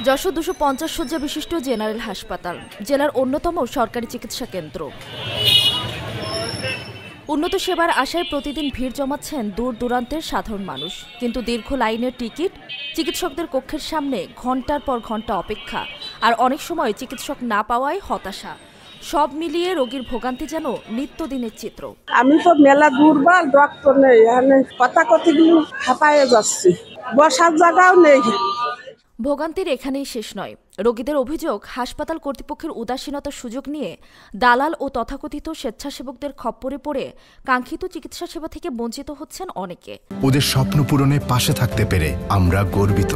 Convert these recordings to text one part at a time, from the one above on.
যশোর 250 শয্যা বিশিষ্ট জেনারেল হাসপাতাল জেলার অন্যতম সরকারি চিকিৎসা কেন্দ্র। উন্নত সেবার আশায় প্রতিদিন ভিড় জমাচ্ছেন দূর দূরান্তের সাধারণ মানুষ, কিন্তু দীর্ঘ লাইনের টিকিট, চিকিৎসকদের কক্ষের সামনে ঘন্টার পর ঘন্টা অপেক্ষা আর অনেক সময় চিকিৎসক না পাওয়ায় হতাশা, সব মিলিয়ে রোগীর ভোগান্তি যেন নিত্যদিনের চিত্র। আমি তো মেলা দুর্বল, ডক্টর নেই, কথা কথাগুলো হাঁপায়ে যাচ্ছি, বসার জায়গাও নেই। ভোগান্তির এখানেই শেষ নয়। রোগীদের অভিযোগ, হাসপাতাল কর্তৃপক্ষের উদাসীনতার সুযোগ নিয়ে দালাল ও তথাকথিত স্বেচ্ছাসেবকদের খপ্পরে পড়ে কাঙ্ক্ষিত চিকিৎসা সেবা থেকে বঞ্চিত হচ্ছেন অনেকে। ওদের স্বপ্ন পূরণে পাশে থাকতে পেরে আমরা গর্বিত।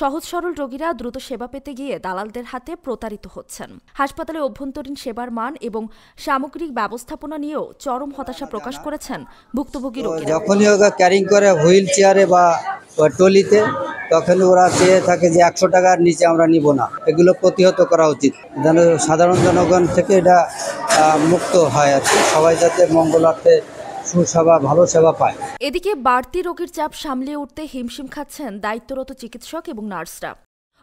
সহজ সরল রোগীরা দ্রুত সেবা পেতে গিয়ে দালালদের হাতে প্রতারিত হচ্ছেন। হাসপাতালে অভ্যন্তরীণ সেবার মান এবং সামগ্রিক ব্যবস্থাপনা নিয়েও চরম হতাশা প্রকাশ করেছেন ভুক্তভোগী রোগীরা। যখনই ওরা ক্যারিং করে হুইল চেয়ারে বা ট্রলিতে, তখন ওরা চেয়ে থাকে যে 100 টাকার নিচে আমরা নিব না। এগুলো প্রতিহত করা উচিত, যেন সাধারণ জনগণ থেকে এটা মুক্ত হয় আর কি, সবাই যাতে মঙ্গলার্থে সুসেবা ভালো সেবা পায়। এদিকে বাড়তি রোগীর চাপ সামলিয়ে উঠতে হিমশিম খাচ্ছেন দায়িত্বরত চিকিৎসক এবং নার্সরা।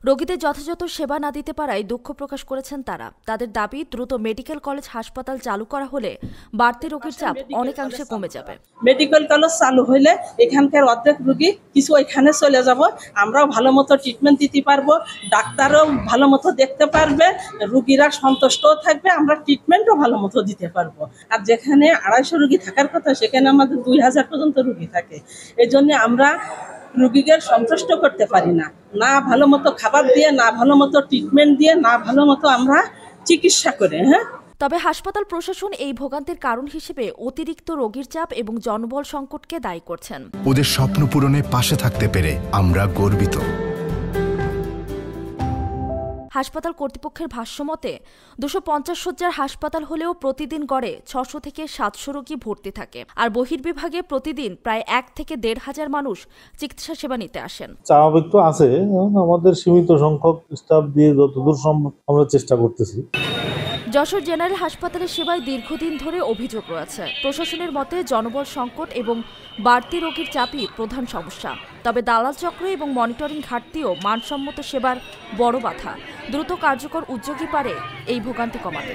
রোগীদের যথাযথ সেবা না দিতে পারায় দুঃখ প্রকাশ করেছেন তারা। তাদের দাবি, দ্রুত মেডিকেল কলেজ হাসপাতাল চালু করা হলে বাড়তি রোগীর চাপ অনেকাংশে কমে যাবে। মেডিকেল কলেজ চালু হইলে এখানকার অর্ধেক রোগী কিছু ওইখানে চলে যাব, আমরাও ভালো মতো ট্রিটমেন্ট দিতে পারবো, ডাক্তারও ভালো মতো দেখতে পারবে, রোগীরা সন্তুষ্টও থাকবে, আমরা ট্রিটমেন্টও ভালো মতো দিতে পারবো। আর যেখানে 250 রোগী থাকার কথা সেখানে আমাদের 2000 পর্যন্ত রোগী থাকে। এই জন্য আমরা রোগীদের সন্তুষ্ট করতে পারি না, না ভালো মতো খাবার দিয়ে, না ভালো মতো ট্রিটমেন্ট দিয়ে, না ভালো মতো আমরা চিকিৎসা করে। তবে হাসপাতাল প্রশাসন এই ভোগান্তির কারণ হিসেবে অতিরিক্ত রোগীর চাপ এবং জনবল সংকটকে দায়ী করছেন। ওদের স্বপ্ন পূরণে পাশে থাকতে পেরে আমরা গর্বিত। হাসপাতাল কর্তৃপক্ষের ভাষ্যমতে 250 শয্যার হাসপাতাল হলেও প্রতিদিন গড়ে 600 থেকে 700 রোগী ভর্তি থাকে, আর বহির্বিভাগে প্রতিদিন প্রায় 1 থেকে 1,500 মানুষ চিকিৎসা সেবা নিতে আসেন। স্বাভাবিক তো আছে, আমাদের সীমিত সংখ্যক স্টাফ দিয়ে যতদূর সম্ভব আমরা চেষ্টা করতেছি। যশোর জেনারেল হাসপাতালের সেবায় দীর্ঘদিন ধরে অভিযোগ রয়েছে। প্রশাসনের মতে জনবল সংকট এবং বাড়তি রোগীর চাপই প্রধান সমস্যা। তবে দালাল চক্র এবং মনিটরিং ঘাটতিও মানসম্মত সেবার বড় বাধা। দ্রুত কার্যকর উদ্যোগই পারে এই ভোগান্তি কমাতে।